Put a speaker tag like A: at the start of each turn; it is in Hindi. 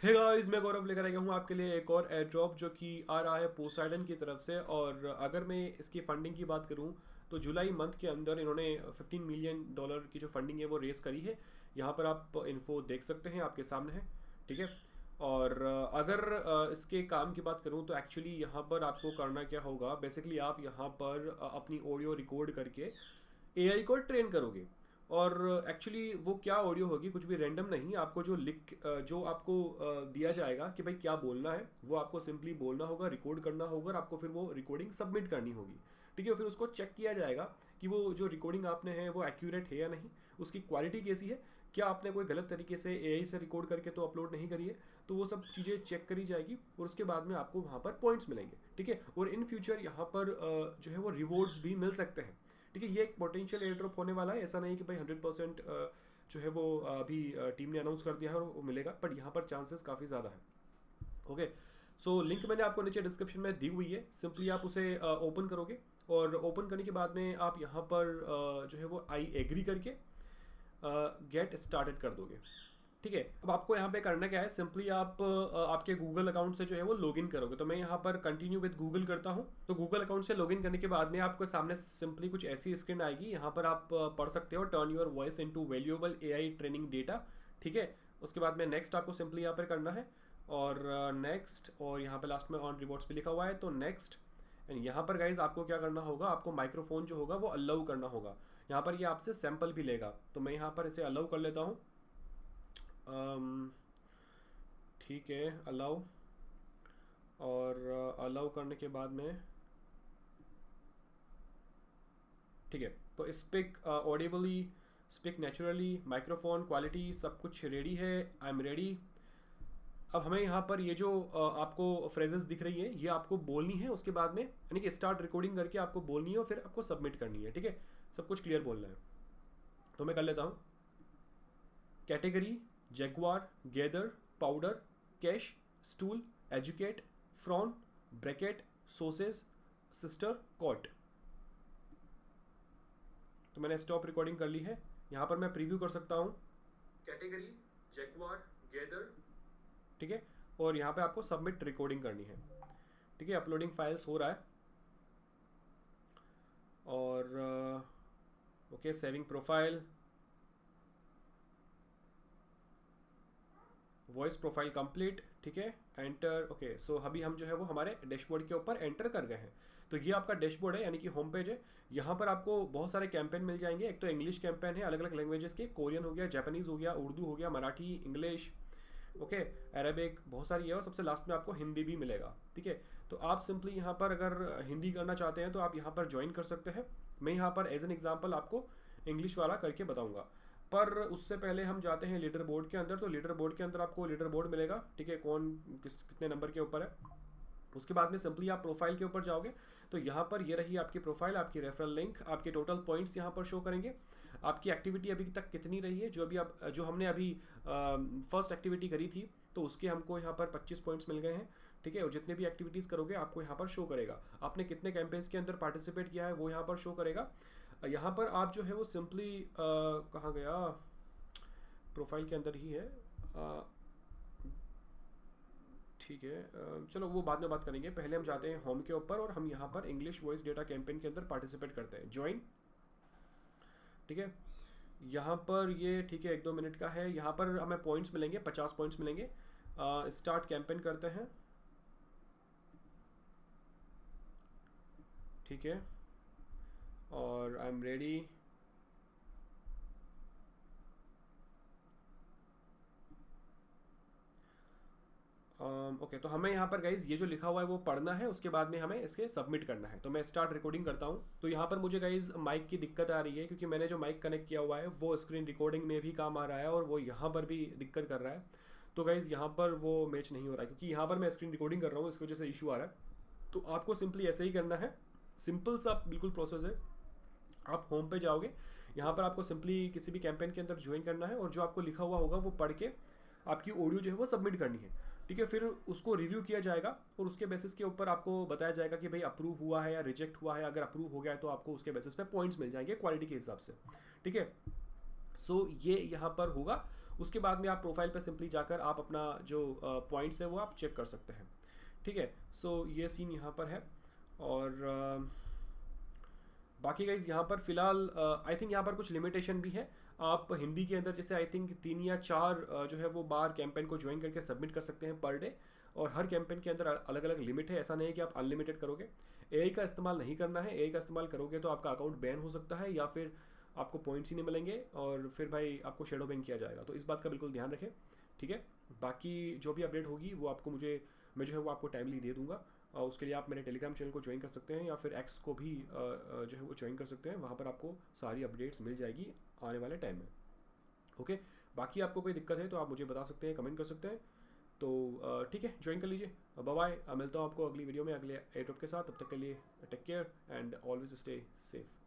A: हे गाइस, मैं गौरव लेकर आया हूँ आपके लिए एक और एयर ड्रॉप जो कि आ रहा है पोसाइडन की तरफ से। और अगर मैं इसकी फंडिंग की बात करूँ तो जुलाई मंथ के अंदर इन्होंने $15 मिलियन की जो फंडिंग है वो रेस करी है। यहाँ पर आप इन्फो देख सकते हैं, आपके सामने है। ठीक है। और अगर इसके काम की बात करूँ तो एक्चुअली यहाँ पर आपको करना क्या होगा, बेसिकली आप यहाँ पर अपनी ऑडियो रिकॉर्ड करके एआई को ट्रेन करोगे। और एक्चुअली वो क्या ऑडियो होगी, कुछ भी रैंडम नहीं। आपको जो आपको दिया जाएगा कि भाई क्या बोलना है, वो आपको सिंपली बोलना होगा, रिकॉर्ड करना होगा और आपको फिर वो रिकॉर्डिंग सबमिट करनी होगी। ठीक है। फिर उसको चेक किया जाएगा कि वो जो रिकॉर्डिंग आपने है वो एक्यूरेट है या नहीं, उसकी क्वालिटी कैसी है, क्या आपने कोई गलत तरीके से एआई से रिकॉर्ड करके तो अपलोड नहीं करी है। तो वो सब चीज़ें चेक करी जाएगी और उसके बाद में आपको वहाँ पर पॉइंट्स मिलेंगे। ठीक है। और इन फ्यूचर यहाँ पर जो है वो रिवॉर्ड्स भी मिल सकते हैं। ठीक है। ये एक पोटेंशियल एयर ड्रॉप होने वाला है, ऐसा नहीं कि भाई 100% जो है वो अभी टीम ने अनाउंस कर दिया है और वो मिलेगा, बट यहाँ पर चांसेस काफ़ी ज़्यादा है। ओके। सो लिंक मैंने आपको नीचे डिस्क्रिप्शन में दी हुई है, सिंपली आप उसे ओपन करोगे और ओपन करने के बाद में आप यहाँ पर जो है वो आई एग्री करके गेट स्टार्टेड कर दोगे। ठीक है। अब आपको यहाँ पे करना क्या है, सिंपली आप आपके गूगल अकाउंट से जो है वो लॉगिन करोगे। तो मैं यहाँ पर कंटिन्यू विद गूगल करता हूँ। तो गूगल अकाउंट से लॉगिन करने के बाद में आपको सामने सिंपली कुछ ऐसी स्क्रीन आएगी। यहाँ पर आप पढ़ सकते हो, turn your voice into valuable AI training data. ठीक है। उसके बाद में नेक्स्ट आपको सिंपली यहाँ पर करना है और नेक्स्ट, और यहाँ पे लास्ट में ऑन रिवॉर्ड्स भी लिखा हुआ है तो नेक्स्ट। एंड यहाँ पर गाइज आपको क्या करना होगा, आपको माइक्रोफोन जो होगा वो अलाउ करना होगा। यहाँ पर ये आपसे सैंपल भी लेगा, तो मैं यहाँ पर इसे अलाउ कर लेता हूँ। ठीक है, अलाउ। और अलाउ करने के बाद में ठीक है, तो speak audibly, speak naturally, microphone quality सब कुछ रेडी है। I am ready. अब हमें यहाँ पर ये जो आपको फ्रेजेस दिख रही है ये आपको बोलनी है, उसके बाद में यानी कि स्टार्ट रिकॉर्डिंग करके आपको बोलनी है और फिर आपको सबमिट करनी है। ठीक है। सब कुछ क्लियर बोलना है। तो मैं कर लेता हूँ। Category jaguar, gather, powder, cash, stool, educate, frown, bracket, sauces, sister, cot. तो मैंने स्टॉप रिकॉर्डिंग कर ली है। यहाँ पर मैं प्रीव्यू कर सकता हूँ। Category jaguar, gather. ठीक है। और यहाँ पे आपको सबमिट रिकॉर्डिंग करनी है। ठीक है। अपलोडिंग फाइल्स हो रहा है और okay, saving profile, voice profile complete. ठीक है। एंटर। ओके, सो अभी हम जो है वो हमारे डैशबोर्ड के ऊपर एंटर कर गए हैं। तो ये आपका डैशबोर्ड है, यानी कि होम पेज है। यहाँ पर आपको बहुत सारे कैंपेन मिल जाएंगे। एक तो इंग्लिश कैंपेन है अलग अलग लैंग्वेजेस के, कोरियन हो गया, जापानीज हो गया, उर्दू हो गया, मराठी, इंग्लिश, ओके, अरेबिक, बहुत सारी है। और सबसे लास्ट में आपको हिंदी भी मिलेगा। ठीक है। तो आप सिंपली यहाँ पर अगर हिंदी करना चाहते हैं तो आप यहाँ पर ज्वाइन कर सकते हैं। मैं यहाँ पर एज एन एग्जाम्पल आपको इंग्लिश वाला करके बताऊंगा। पर उससे पहले हम जाते हैं लीडर बोर्ड के अंदर। तो लीडर बोर्ड के अंदर आपको लीडर बोर्ड मिलेगा। ठीक है। कौन कितने नंबर के ऊपर है। उसके बाद में सिंपली आप प्रोफाइल के ऊपर जाओगे तो यहाँ पर ये रही आपकी प्रोफाइल, आपकी रेफरल लिंक, आपके टोटल पॉइंट्स यहाँ पर शो करेंगे। आपकी एक्टिविटी अभी तक कितनी रही है, जो हमने अभी फर्स्ट एक्टिविटी करी थी तो उसके हमको यहाँ पर 25 पॉइंट्स मिल गए हैं। ठीक है। और जितने भी एक्टिविटीज़ करोगे आपको यहाँ पर शो करेगा। आपने कितने कैंपेन्स के अंदर पार्टिसिपेट किया है वो यहाँ पर शो करेगा। यहाँ पर आप जो है वो सिंपली कहाँ गया, प्रोफाइल के अंदर ही है। ठीक है, चलो वो बाद में बात करेंगे। पहले हम जाते हैं होम के ऊपर और हम यहाँ पर इंग्लिश वॉइस डेटा कैंपेन के अंदर पार्टिसिपेट करते हैं। ज्वाइन। ठीक है। यहाँ पर ये ठीक है 1-2 मिनट का है। यहाँ पर हमें पॉइंट्स मिलेंगे, 50 पॉइंट्स मिलेंगे। स्टार्ट कैंपेन करते हैं। ठीक है। और आई एम रेडी। ओके, तो हमें यहाँ पर गाइज ये जो लिखा हुआ है वो पढ़ना है, उसके बाद में हमें इसके सबमिट करना है। तो मैं स्टार्ट रिकॉर्डिंग करता हूँ। तो यहाँ पर मुझे गाइज माइक की दिक्कत आ रही है क्योंकि मैंने जो माइक कनेक्ट किया हुआ है वो स्क्रीन रिकॉर्डिंग में भी काम आ रहा है और वो यहाँ पर भी दिक्कत कर रहा है। तो गाइज यहाँ पर वो मैच नहीं हो रहा है क्योंकि यहाँ पर मैं स्क्रीन रिकॉर्डिंग कर रहा हूँ, इसकी वजह से इशू आ रहा है। तो आपको सिंपली ऐसे ही करना है, सिंपल सा बिल्कुल प्रोसेस है। आप होम पे जाओगे, यहाँ पर आपको सिंपली किसी भी कैंपेन के अंदर ज्वाइन करना है और जो आपको लिखा हुआ होगा वो पढ़ के आपकी ऑडियो जो है वो सबमिट करनी है। ठीक है। फिर उसको रिव्यू किया जाएगा और उसके बेसिस के ऊपर आपको बताया जाएगा कि भाई अप्रूव हुआ है या रिजेक्ट हुआ है। अगर अप्रूव हो गया है तो आपको उसके बेसिस पे पॉइंट्स मिल जाएंगे क्वालिटी के हिसाब से। ठीक है। सो ये यहाँ पर होगा उसके बाद में आप प्रोफाइल पे सिंपली जाकर आप अपना जो पॉइंट्स है वो आप चेक कर सकते हैं। ठीक है, सो ये सीन यहाँ पर है। और बाकी गाइज यहाँ पर फिलहाल आई थिंक यहाँ पर कुछ लिमिटेशन भी है। आप हिंदी के अंदर जैसे आई थिंक 3 या 4 जो है वो बार कैंपेन को ज्वाइन करके सबमिट कर सकते हैं पर डे, और हर कैंपेन के अंदर अलग अलग लिमिट है। ऐसा नहीं है कि आप अनलिमिटेड करोगे। एआई का इस्तेमाल नहीं करना है। एआई का इस्तेमाल करोगे तो आपका अकाउंट बैन हो सकता है, या फिर आपको पॉइंट्स ही नहीं मिलेंगे और फिर भाई आपको शेडो बैन किया जाएगा। तो इस बात का बिल्कुल ध्यान रखें। ठीक है, बाकी जो भी अपडेट होगी वो आपको मैं जो है वो आपको टाइमली दे दूंगा। उसके लिए आप मेरे टेलीग्राम चैनल को ज्वाइन कर सकते हैं, या फिर एक्स को भी जो है वो ज्वाइन कर सकते हैं। वहाँ पर आपको सारी अपडेट्स मिल जाएगी आने वाले टाइम में। ओके, बाकी आपको कोई दिक्कत है तो आप मुझे बता सकते हैं, कमेंट कर सकते हैं। तो ठीक है, ज्वाइन कर लीजिए। बाय बाय, मिलता हूँ आपको अगली वीडियो में अगले एयरड्रॉप के साथ। तब तक के लिए take care and always stay safe.